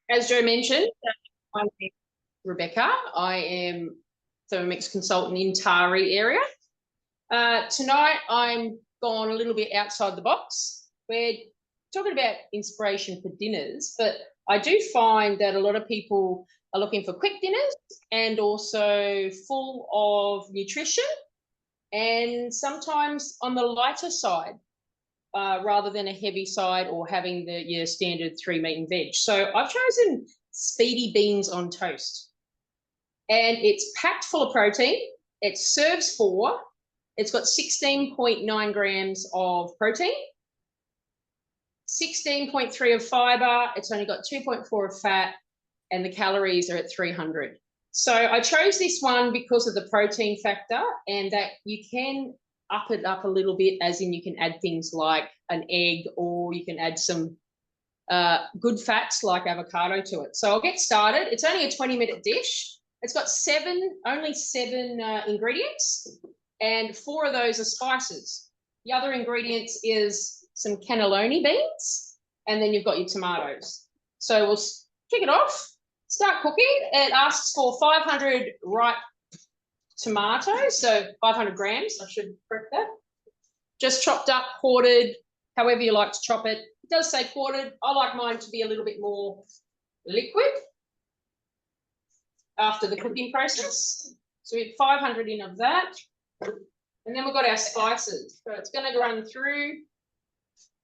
As Joe mentioned, my name is Rebecca. I am Thermomix consultant in Taree area. Tonight, I'm gone a little bit outside the box. We're talking about inspiration for dinners, but I do find that a lot of people are looking for quick dinners and also full of nutrition and sometimes on the lighter side rather than a heavy side or having your standard 3 meat and veg. So I've chosen speedy beans on toast. And it's packed full of protein. It serves 4. It's got 16.9 grams of protein, 16.3 of fiber. It's only got 2.4 of fat, and the calories are at 300. So I chose this one because of the protein factor and that you can up it up a little bit, as in you can add things like an egg or you can add some good fats like avocado to it. So I'll get started. It's only a 20-minute dish. It's got only seven ingredients, and 4 of those are spices. The other ingredients is some cannelloni beans, and then you've got your tomatoes. So we'll kick it off, start cooking. It asks for 500 ripe tomatoes, so 500 grams, I should correct that. Just chopped up, quartered, however you like to chop it. It does say quartered. I like mine to be a little bit more liquid after the cooking process. So we have 500 in of that. And then we've got our spices. So it's going to run through.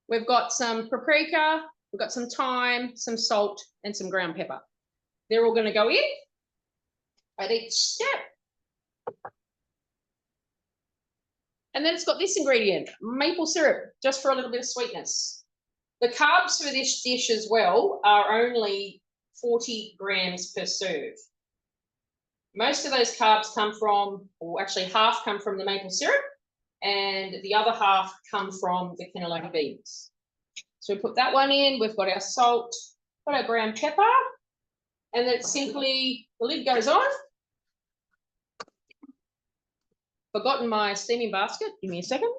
We've got some paprika, we've got some thyme, some salt, and some ground pepper. They're all going to go in at each step. And then it's got this ingredient, maple syrup, just for a little bit of sweetness. The carbs for this dish as well are only 40 grams per serve. Most of those carbs come from, or actually half come from the maple syrup, and the other half come from the cannelloni beans. So we put that one in, we've got our salt, got our ground pepper, and then simply, the lid goes on. Forgotten my steaming basket, give me a second.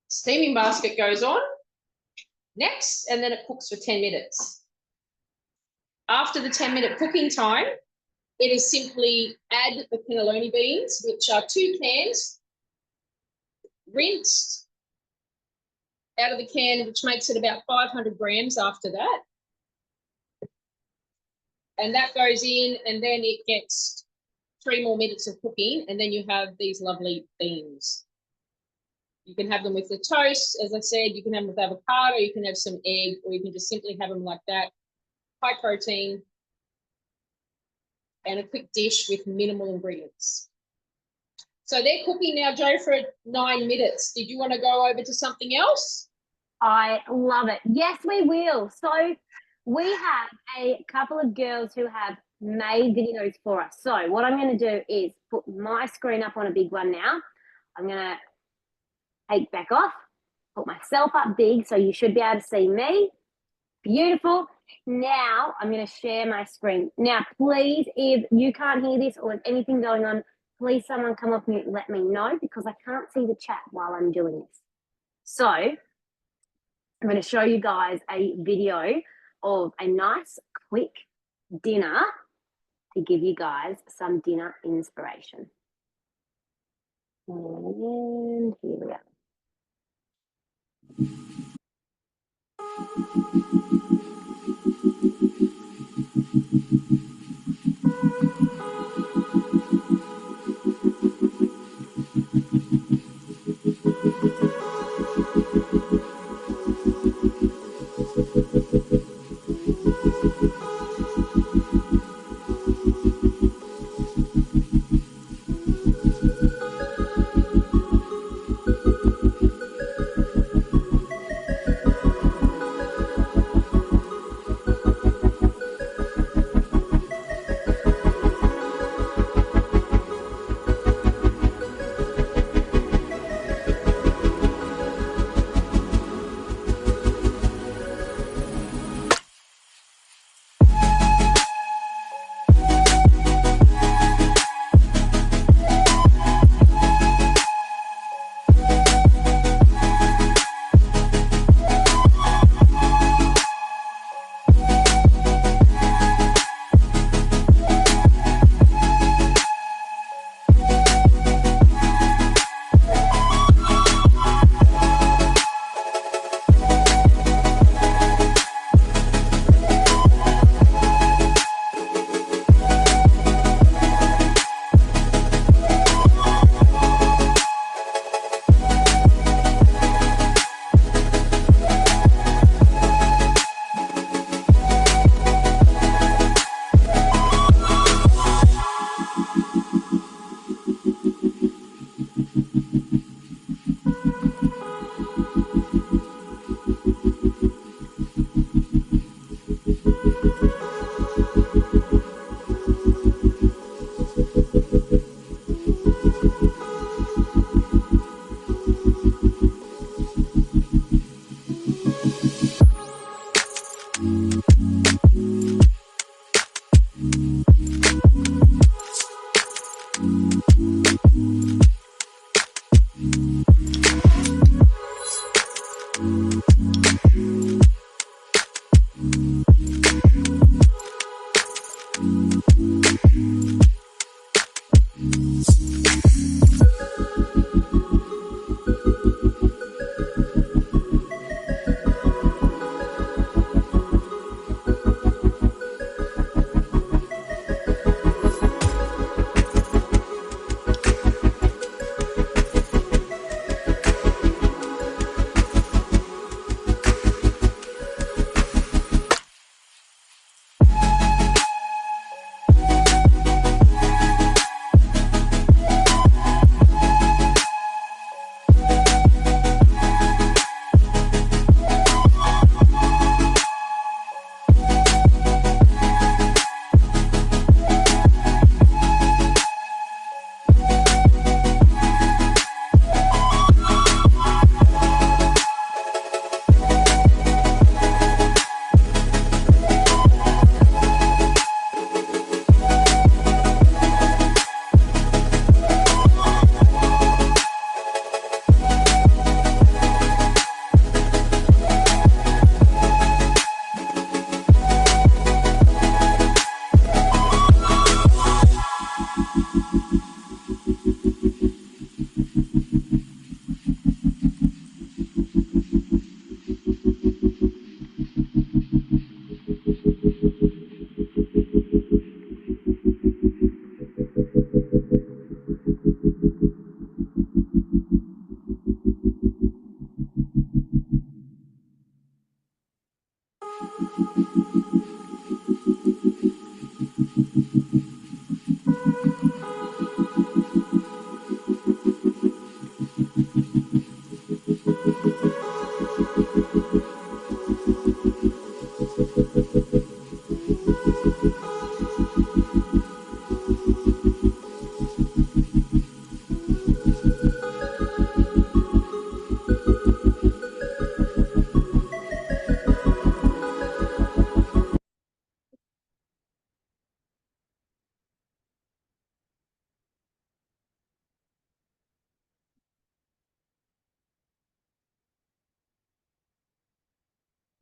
Steaming basket goes on next, and then it cooks for 10 minutes. After the 10-minute cooking time, it is simply add the cannelloni beans, which are 2 cans, rinsed out of the can, which makes it about 500 grams after that. And that goes in, and then it gets 3 more minutes of cooking, and then you have these lovely beans. You can have them with the toast, as I said, you can have them with avocado, you can have some egg, or you can just simply have them like that. High protein, and a quick dish with minimal ingredients. So they're cooking now, Joe, for 9 minutes. Did you want to go over to something else? I love it. Yes, we will. So we have a couple of girls who have made videos for us. So what I'm going to do is put my screen up on a big one now. I'm going to take back off, put myself up big so you should be able to see me. Beautiful. Now I'm going to share my screen. Now, please, if you can't hear this or if anything going on, please someone come off mute and let me know because I can't see the chat while I'm doing this. So I'm going to show you guys a video of a nice, quick dinner to give you guys some dinner inspiration. And here we go.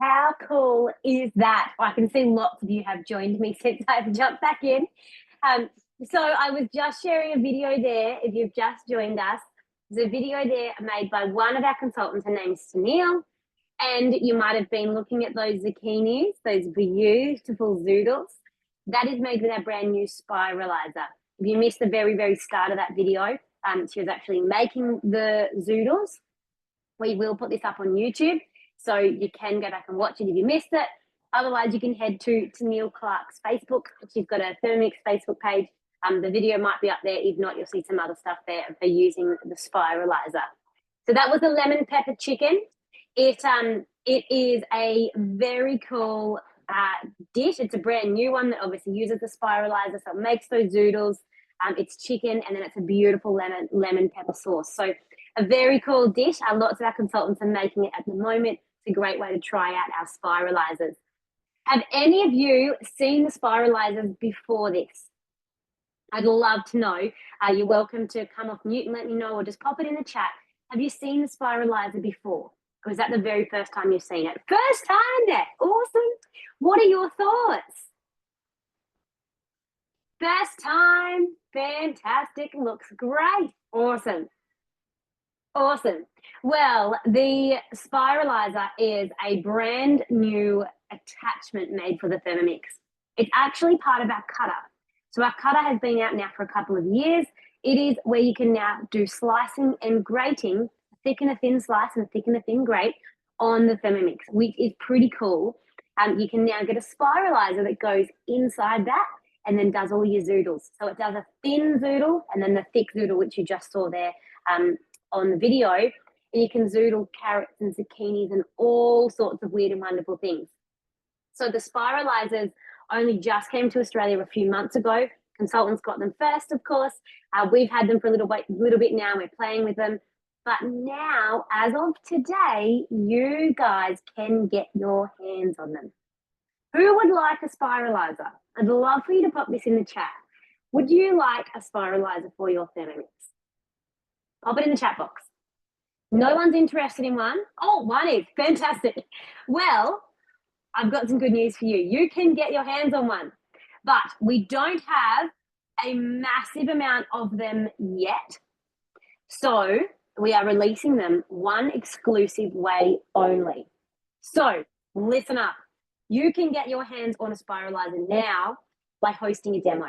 How cool is that? I can see lots of you have joined me since I've jumped back in. So I was just sharing a video there. If you've just joined us, there's a video there made by one of our consultants. Her name's Sunil. And you might have been looking at those zucchinis, those beautiful zoodles. That is made with our brand new spiralizer. If you missed the very, very start of that video, she was actually making the zoodles. We will put this up on YouTube, so you can go back and watch it if you missed it. Otherwise, you can head to Neil Clark's Facebook. She's got a Thermomix Facebook page. The video might be up there. If not, you'll see some other stuff there of her using the spiralizer. So that was a lemon pepper chicken. It is a very cool dish. It's a brand new one that obviously uses the spiralizer, so it makes those zoodles. It's chicken, and then it's a beautiful lemon pepper sauce. So a very cool dish. Lots of our consultants are making it at the moment. It's a great way to try out our spiralizers. Have any of you seen the spiralizers before this? I'd love to know. You're welcome to come off mute and let me know, or just pop it in the chat. Have you seen the spiralizer before? Or is that the very first time you've seen it? First time there. Awesome. What are your thoughts? First time. Fantastic. Looks great. Awesome. Awesome. Well, the spiralizer is a brand new attachment made for the Thermomix. It's actually part of our cutter. So our cutter has been out now for a couple of years. It is where you can now do slicing and grating, thick and a thin slice and a thick and a thin grate on the Thermomix, which is pretty cool. You can now get a spiralizer that goes inside that and then does all your zoodles. So it does a thin zoodle and then the thick zoodle, which you just saw there on the video. And you can zoodle carrots and zucchinis and all sorts of weird and wonderful things. So the spiralizers only just came to Australia a few months ago. Consultants got them first, of course. We've had them for a little bit now. We're playing with them. But now, as of today, you guys can get your hands on them. Who would like a spiralizer? I'd love for you to pop this in the chat. Would you like a spiralizer for your Thermomix? Pop it in the chat box. No one's interested in one? Oh, one is. Fantastic. Well, I've got some good news for you. You can get your hands on one, but we don't have a massive amount of them yet. So we are releasing them one exclusive way only. So listen up. You can get your hands on a spiralizer now by hosting a demo.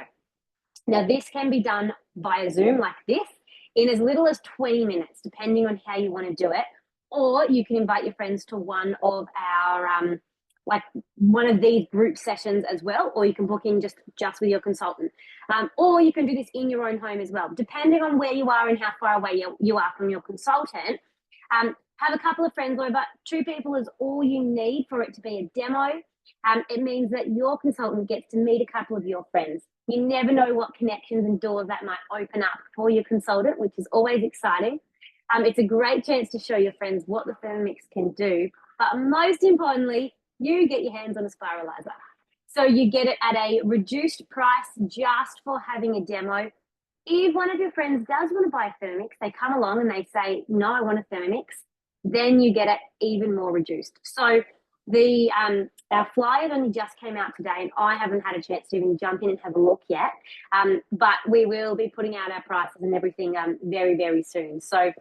Now, this can be done via Zoom like this in as little as 20 minutes, depending on how you want to do it. Or you can invite your friends to one of our, like one of these group sessions as well, or you can book in just with your consultant. Or you can do this in your own home as well, depending on where you are and how far away you are from your consultant. Have a couple of friends over. 2 people is all you need for it to be a demo. It means that your consultant gets to meet a couple of your friends. You never know what connections and doors that might open up for your consultant, which is always exciting. It's a great chance to show your friends what the Thermomix can do. But most importantly, you get your hands on a spiralizer. So you get it at a reduced price just for having a demo. If one of your friends does want to buy a Thermomix, they come along and they say, no, I want a Thermomix, then you get it even more reduced. So the our flyers only just came out today, and I haven't had a chance to even jump in and have a look yet. But we will be putting out our prices and everything very, very soon. So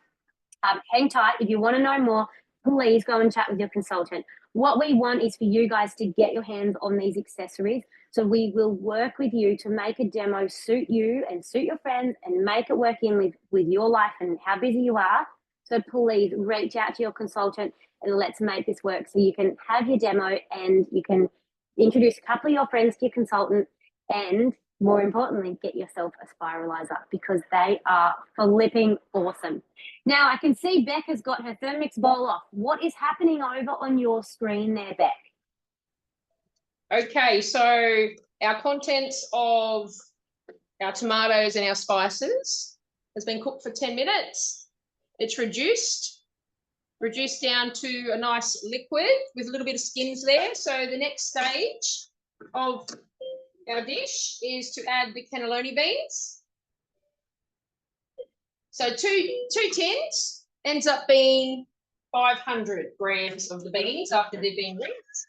hang tight. If you want to know more, please go and chat with your consultant. What we want is for you guys to get your hands on these accessories. So we will work with you to make a demo suit you and suit your friends and make it work in with your life and how busy you are. So please reach out to your consultant and let's make this work so you can have your demo and you can introduce a couple of your friends to your consultant and more importantly, get yourself a spiralizer because they are flipping awesome. Now I can see Beck has got her Thermomix bowl off. What is happening over on your screen there, Beck? Okay, so our contents of our tomatoes and our spices has been cooked for 10 minutes. It's reduced down to a nice liquid with a little bit of skins there. So the next stage of our dish is to add the cannelloni beans. So two tins ends up being 500 grams of the beans after they've been rinsed.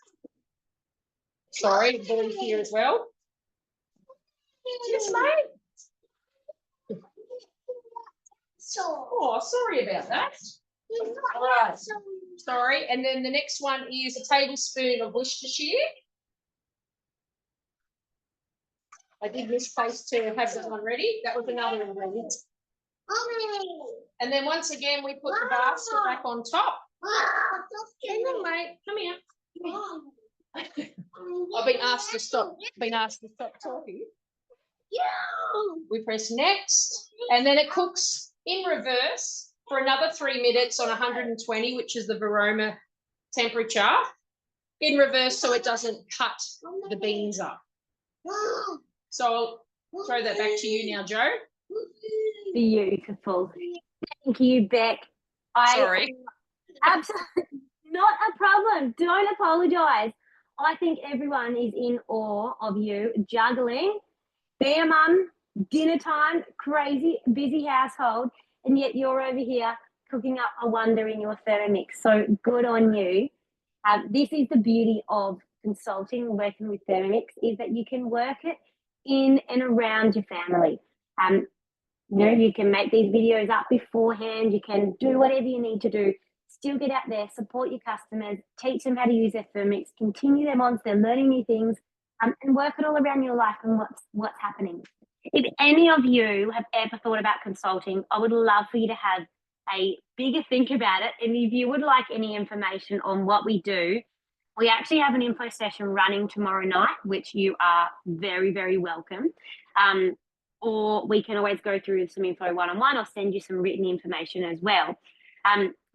Sorry, boys here as well. Yes, mate. Oh, sorry about that. All right. Sorry. And then the next one is a tablespoon of Worcestershire. I did misplace to have that one ready. That was another ingredient. And then once again, we put the basket back on top. Come on, mate. Come here. I've been asked to stop talking. We press next, and then it cooks in reverse for another 3 minutes on 120, which is the Varoma temperature, in reverse so it doesn't cut the beans up. So I'll throw that back to you now, Jo. Beautiful. Thank you, Beck. Sorry. Absolutely not a problem. Don't apologise. I think everyone is in awe of you juggling, being a mum, dinner time, crazy, busy household, and yet you're over here cooking up a wonder in your Thermomix. So good on you. This is the beauty of consulting, working with Thermomix, is that you can work it in and around your family. You can make these videos up beforehand. You can do whatever you need to do. Still get out there, support your customers, teach them how to use their Thermomix, continue them on so they're learning new things, and work it all around your life and what's happening. If any of you have ever thought about consulting, I would love for you to have a bigger think about it. And if you would like any information on what we do, we actually have an info session running tomorrow night, which you are very, very welcome. Or we can always go through some info one-on-one or send you some written information as well.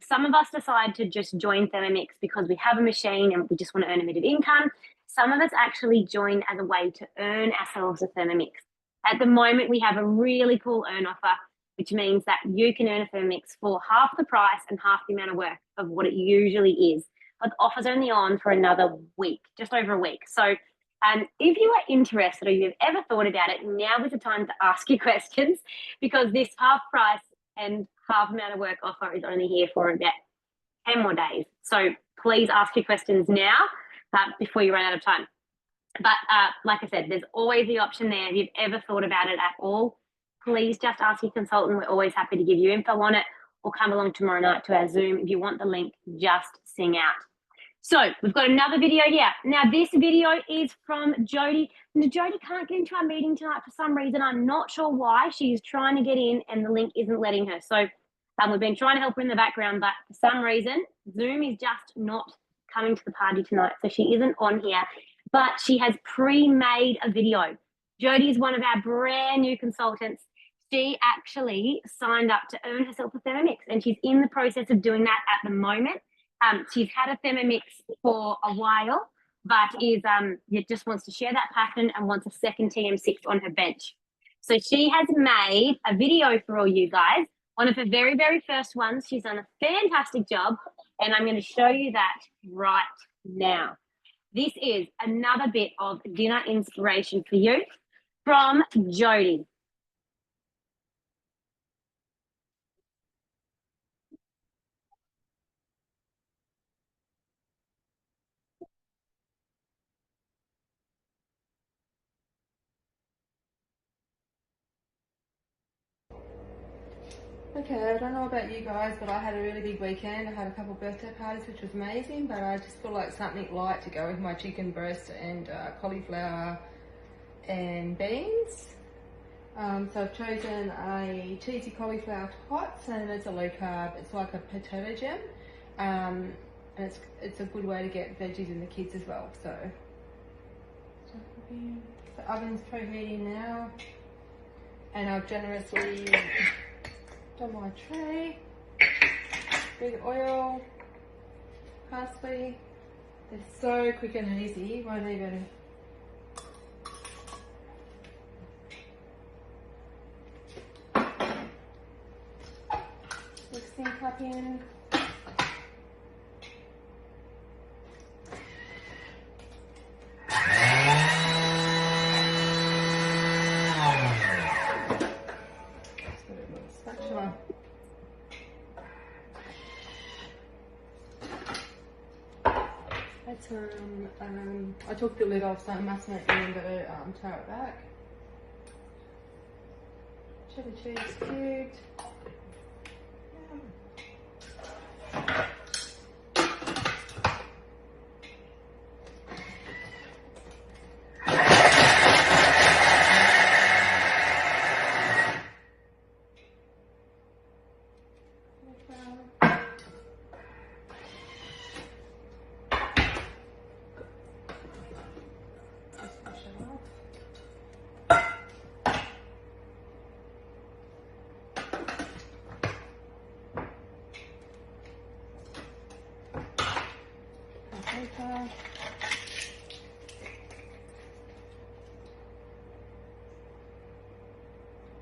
Some of us decide to just join Thermomix because we have a machine and we just want to earn a bit of income. Some of us actually join as a way to earn ourselves a Thermomix. At the moment, we have a really cool earn offer, which means that you can earn a Thermomix for half the price and half the amount of work of what it usually is. But the offer's only on for another week, just over a week. So if you are interested or you've ever thought about it, now is the time to ask your questions because this half price and half amount of work offer is only here for about 10 more days. So please ask your questions now before you run out of time. But like I said, there's always the option there. If you've ever thought about it at all, please just ask your consultant. We're always happy to give you info on it, or come along tomorrow night to our Zoom. If you want the link, just sing out. So we've got another video here. Now this video is from Jody. Now, Jody can't get into our meeting tonight for some reason. I'm not sure why. She's trying to get in and the link isn't letting her. So we've been trying to help her in the background, but for some reason, Zoom is just not coming to the party tonight. So she isn't on here, but she has pre-made a video. Jody is one of our brand new consultants. She actually signed up to earn herself a Thermomix, and she's in the process of doing that at the moment. She's had a Thermomix for a while, but just wants to share that passion and wants a second TM6 on her bench. So she has made a video for all you guys, one of her very, very first ones. She's done a fantastic job, and I'm going to show you that right now. This is another bit of dinner inspiration for you from Jody. Okay, I don't know about you guys, but I had a really big weekend. I had a couple of birthday parties, which was amazing, but I just feel like something light to go with my chicken breast and cauliflower and beans. So I've chosen a cheesy cauliflower tots, and it's a low carb. It's like a potato jam, and it's a good way to get veggies in the kids as well. So the oven's preheating now, and I've generously done my tray. Big oil, parsley. They're so quick and easy. Won't even. Mixing cup in. I took the lid off, so I must not remember to tear it back. Cheddar cheese cubed.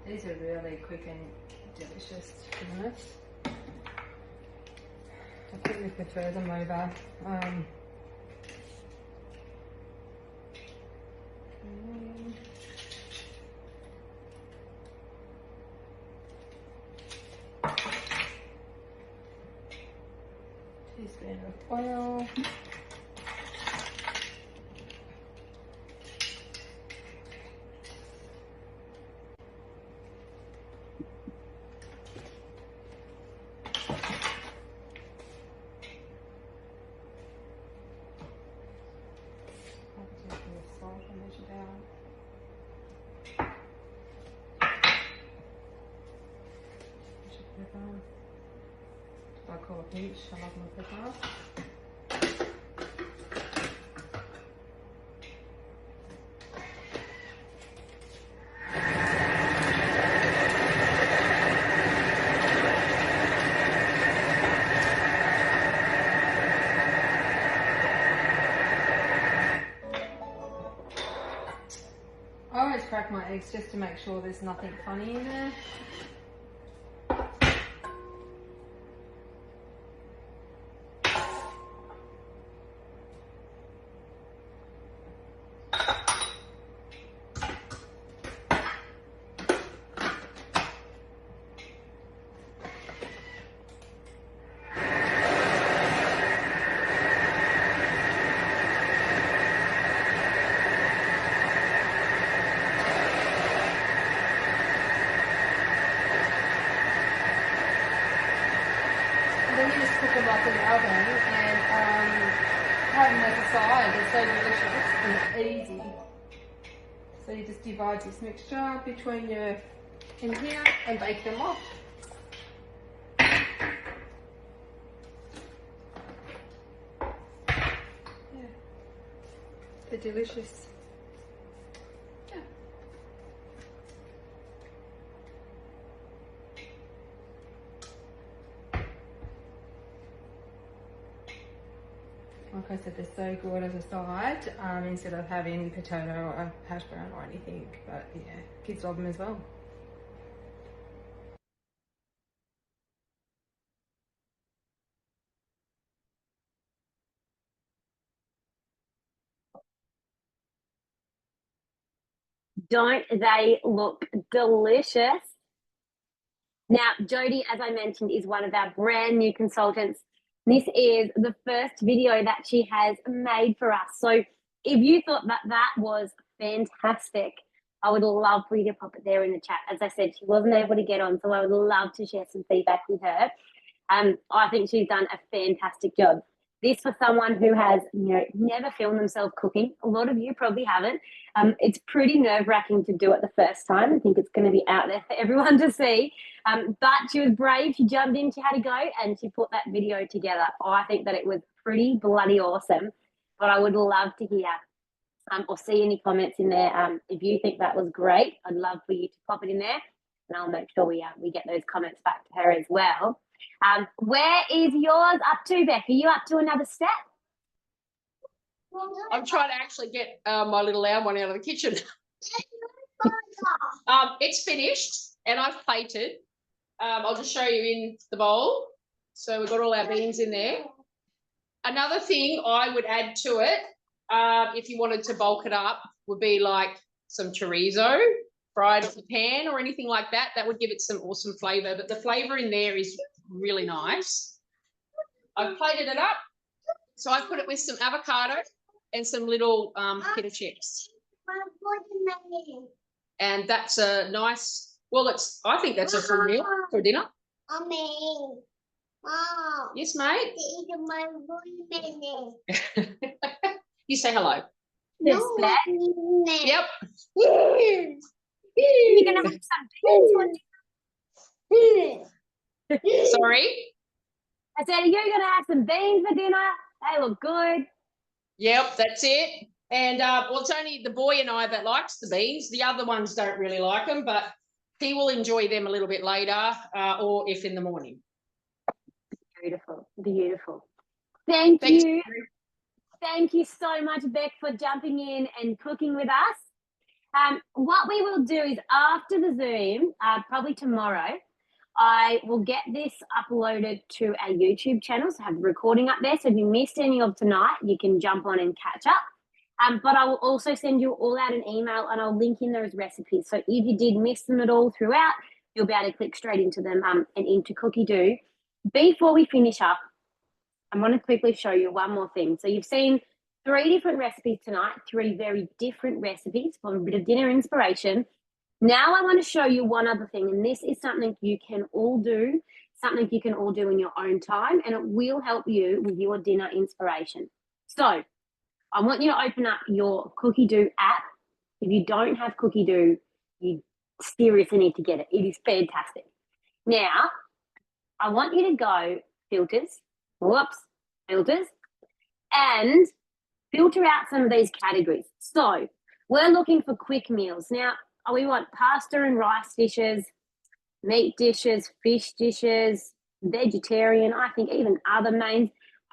These are really quick and delicious, to be honest. I probably prefer them over teaspoon of oil. I call it peach. I love my pepper. I always crack my eggs just to make sure there's nothing funny in there. have them as a side. They're so delicious and easy. So you just divide this mixture between your in here and bake them off. Yeah, they're delicious. Yeah. Like I said, they're so good as a side instead of having potato or a hash brown or anything. But yeah, kids love them as well. Don't they look delicious? Now, Jodie, as I mentioned, is one of our brand new consultants. This is the first video that she has made for us. So if you thought that that was fantastic, I would love for you to pop it there in the chat. As I said, she wasn't able to get on, so I would love to share some feedback with her. I think she's done a fantastic job. This for someone who has, never filmed themselves cooking. A lot of you probably haven't. It's pretty nerve-wracking to do it the first time. I think it's going to be out there for everyone to see. But she was brave. She jumped in. She had to go, and she put that video together. I think that it was pretty bloody awesome. But I would love to hear or see any comments in there. If you think that was great, I'd love for you to pop it in there, and I'll make sure we get those comments back to her as well. Where is yours up to, Beck? Are you up to another step? I'm trying to actually get my little loud one out of the kitchen. It's finished and I've plated. I'll just show you in the bowl. So we've got all our beans in there. Another thing I would add to it, if you wanted to bulk it up, would be like some chorizo fried in the pan or anything like that. That would give it some awesome flavour. But the flavour in there is really nice. I've plated it up. So I put it with some avocado and some little potato chips. And that's a nice, I think that's a full meal for dinner. Mommy. Yes, mate? Mom. You say hello. Yes, Beck. Yep. You're going to have some beans for dinner. Sorry? I said, you're going to have some beans for dinner. They look good. Yep, that's it. And it's only the boy and I that likes the beans. The other ones don't really like them, but he will enjoy them a little bit later or if in the morning. Beautiful, beautiful. Thanks. You. Thank you so much, Beck, for jumping in and cooking with us. What we will do is after the Zoom, probably tomorrow, I will get this uploaded to our YouTube channel, so I have the recording up there. So if you missed any of tonight, you can jump on and catch up. But I will also send you all out an email and I'll link in those recipes. So if you did miss them at all throughout, you'll be able to click straight into them and into cookidoo. Before we finish up, I want to quickly show you one more thing. So you've seen 3 different recipes tonight, 3 very different recipes for a bit of dinner inspiration. Now I want to show you one other thing, and this is something you can all do, something you can all do in your own time, and it will help you with your dinner inspiration. So I want you to open up your cookidoo app. If you don't have cookidoo, you seriously need to get it. It is fantastic. Now, I want you to go filters, and filter out some of these categories. So we're looking for quick meals. Now, we want pasta and rice dishes, meat dishes, fish dishes, vegetarian, I think even other mains.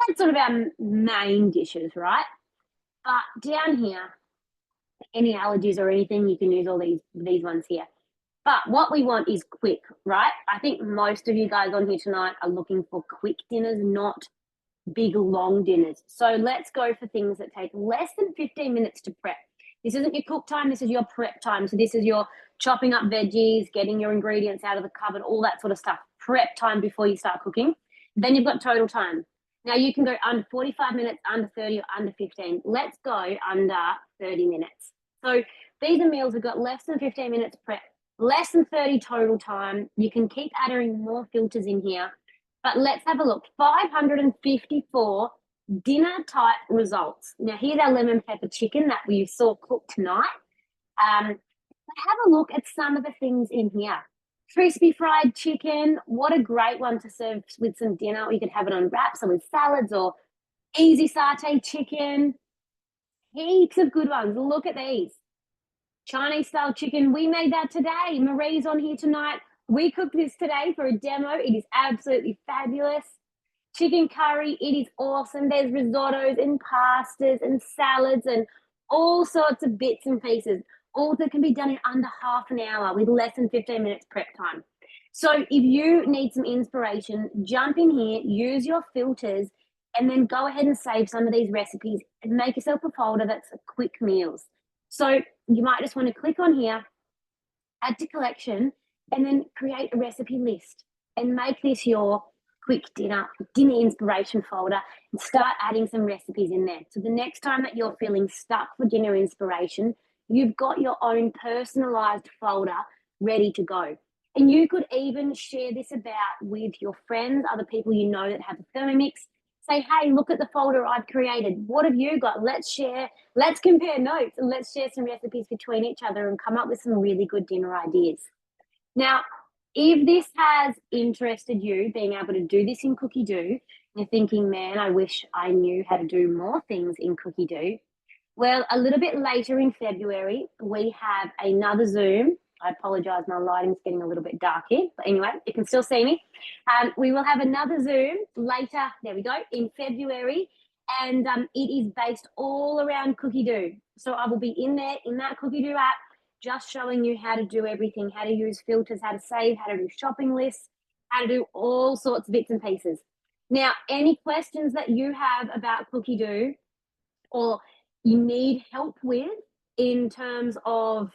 That's sort of our main dishes, right? But down here, any allergies or anything, you can use all these ones here. But what we want is quick, right? I think most of you guys on here tonight are looking for quick dinners, not big, long dinners. So let's go for things that take less than 15 minutes to prep. This isn't your cook time, this is your prep time. So this is your chopping up veggies, getting your ingredients out of the cupboard, all that sort of stuff. Prep time before you start cooking. Then you've got total time. Now you can go under 45 minutes, under 30 or under 15. Let's go under 30 minutes. So these are meals that got less than 15 minutes prep, less than 30 total time. You can keep adding more filters in here. But let's have a look. 554 dinner type results. Now, here's our lemon pepper chicken that we saw cooked tonight. Have a look at some of the things in here. Crispy fried chicken, what a great one to serve with some dinner. Or you could have it on wraps or with salads, or easy satay chicken. Heaps of good ones. Look at these. Chinese style chicken, we made that today. Marie's on here tonight. We cooked this today for a demo. It is absolutely fabulous. Chicken curry, it is awesome. There's risottos and pastas and salads and all sorts of bits and pieces, all that can be done in under half an hour with less than 15 minutes prep time. So if you need some inspiration, jump in here, use your filters, and then go ahead and save some of these recipes and make yourself a folder that's quick meals. So you might just want to click on here, add to collection, and then create a recipe list and make this your quick dinner inspiration folder and start adding some recipes in there. So the next time that you're feeling stuck for dinner inspiration, you've got your own personalized folder ready to go. And you could even share this about with your friends, other people you know that have a Thermomix. Say, hey, look at the folder I've created. What have you got? Let's share, let's compare notes, and let's share some recipes between each other and come up with some really good dinner ideas. Now, if this has interested you, being able to do this in cookidoo, you're thinking, man, I wish I knew how to do more things in cookidoo. Well, a little bit later in February, we have another Zoom. I apologise, my lighting's getting a little bit dark here. But anyway, you can still see me. We will have another Zoom later, there we go, in February. And it is based all around cookidoo. So I will be in there, in that cookidoo app, just showing you how to do everything, how to use filters, how to save, how to do shopping lists, how to do all sorts of bits and pieces. Now, any questions that you have about cookidoo or you need help with in terms of,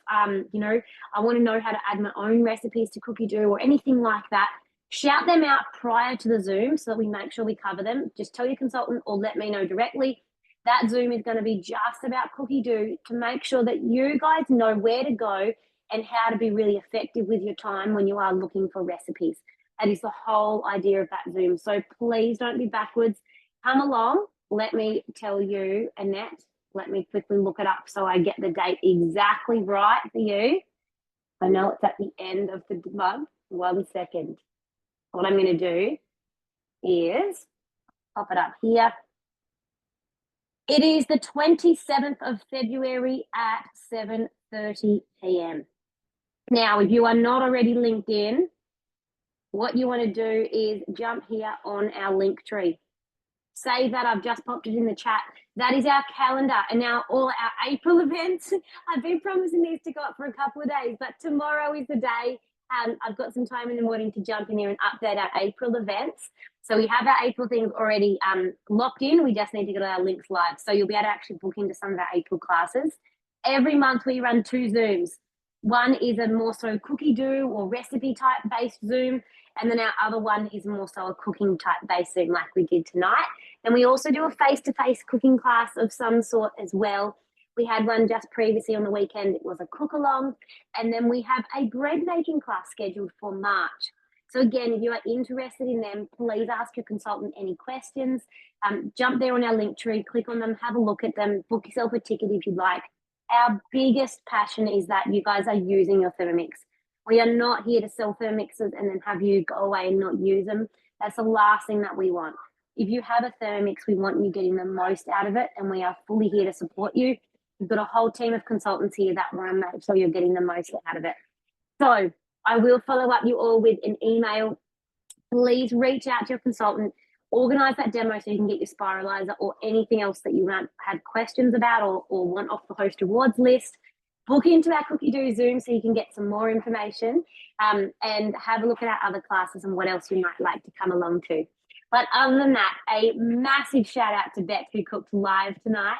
you know, I want to know how to add my own recipes to cookidoo or anything like that, shout them out prior to the Zoom so that we make sure we cover them. Just tell your consultant or let me know directly. That Zoom is going to be just about cookidoo to make sure that you guys know where to go and how to be really effective with your time when you are looking for recipes. That is the whole idea of that Zoom. So please don't be backwards. Come along. Let me tell you, Annette, let me quickly look it up so I get the date exactly right for you. I know it's at the end of the month. 1 second. What I'm going to do is pop it up here. It is the 27th of February at 7:30 p.m. Now, if you are not already linked in, what you want to do is jump here on our link tree. Save that. I've just popped it in the chat. That is our calendar. And now all our April events, I've been promising these to go up for a couple of days, but tomorrow is the day. I've got some time in the morning to jump in here and update our April events. So we have our April things already locked in. We just need to get our links live. So you'll be able to actually book into some of our April classes. Every month we run 2 Zooms. One is a more so cookidoo or recipe type based Zoom. And then our other one is more so a cooking type based Zoom like we did tonight. And we also do a face-to-face cooking class of some sort as well. We had one just previously on the weekend. It was a cook along. And then we have a bread making class scheduled for March. So again, if you are interested in them, please ask your consultant any questions. Jump there on our link tree, click on them, have a look at them, book yourself a ticket if you'd like. Our biggest passion is that you guys are using your Thermomix. We are not here to sell Thermomixes and then have you go away and not use them. That's the last thing that we want. If you have a Thermomix, we want you getting the most out of it, and we are fully here to support you. We've got a whole team of consultants here that want to make sure you're getting the most out of it. So I will follow up you all with an email. Please reach out to your consultant, organise that demo so you can get your spiralizer or anything else that you have questions about or want off the host rewards list. Book into our cookidoo Zoom so you can get some more information and have a look at our other classes and what else you might like to come along to. But other than that, a massive shout out to Beck who cooked live tonight.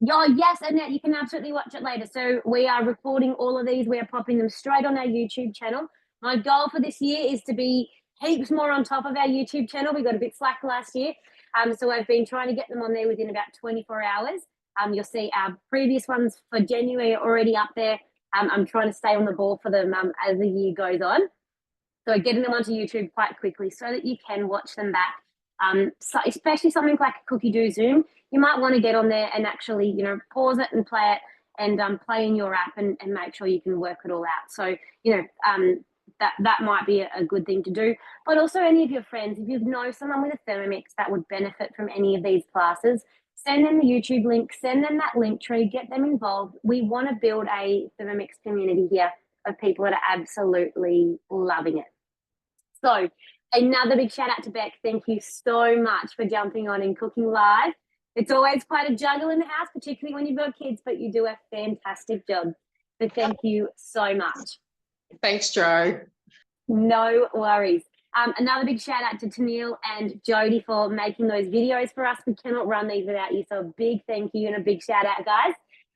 Yes, Annette, you can absolutely watch it later. So we are recording all of these. We are popping them straight on our YouTube channel. My goal for this year is to be heaps more on top of our YouTube channel. We got a bit slack last year. So I've been trying to get them on there within about 24 hours. You'll see our previous ones for January are already up there. I'm trying to stay on the ball for them as the year goes on. So getting them onto YouTube quite quickly so that you can watch them back So especially something like a cookidoo Zoom, you might want to get on there and actually, you know, pause it and play it and play in your app and make sure you can work it all out. So, you know, that might be a good thing to do. But also any of your friends, if you know someone with a Thermomix that would benefit from any of these classes, send them the YouTube link, send them that link tree, get them involved. We want to build a Thermomix community here of people that are absolutely loving it. So another big shout out to Beck. Thank you so much for jumping on and cooking live. It's always quite a juggle in the house, particularly when you've got kids, but you do a fantastic job. So thank you so much. Thanks, Joe. No worries. Another big shout out to Tennille and Jody for making those videos for us. We cannot run these without you. So a big thank you and a big shout out, guys.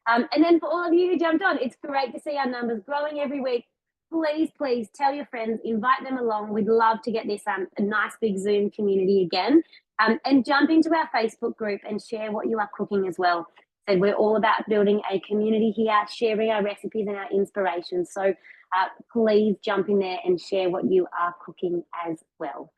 And then for all of you who jumped on, it's great to see our numbers growing every week. Please, please tell your friends, invite them along. We'd love to get this a nice big Zoom community again. And jump into our Facebook group and share what you are cooking as well. So we're all about building a community here, sharing our recipes and our inspirations. So please jump in there and share what you are cooking as well.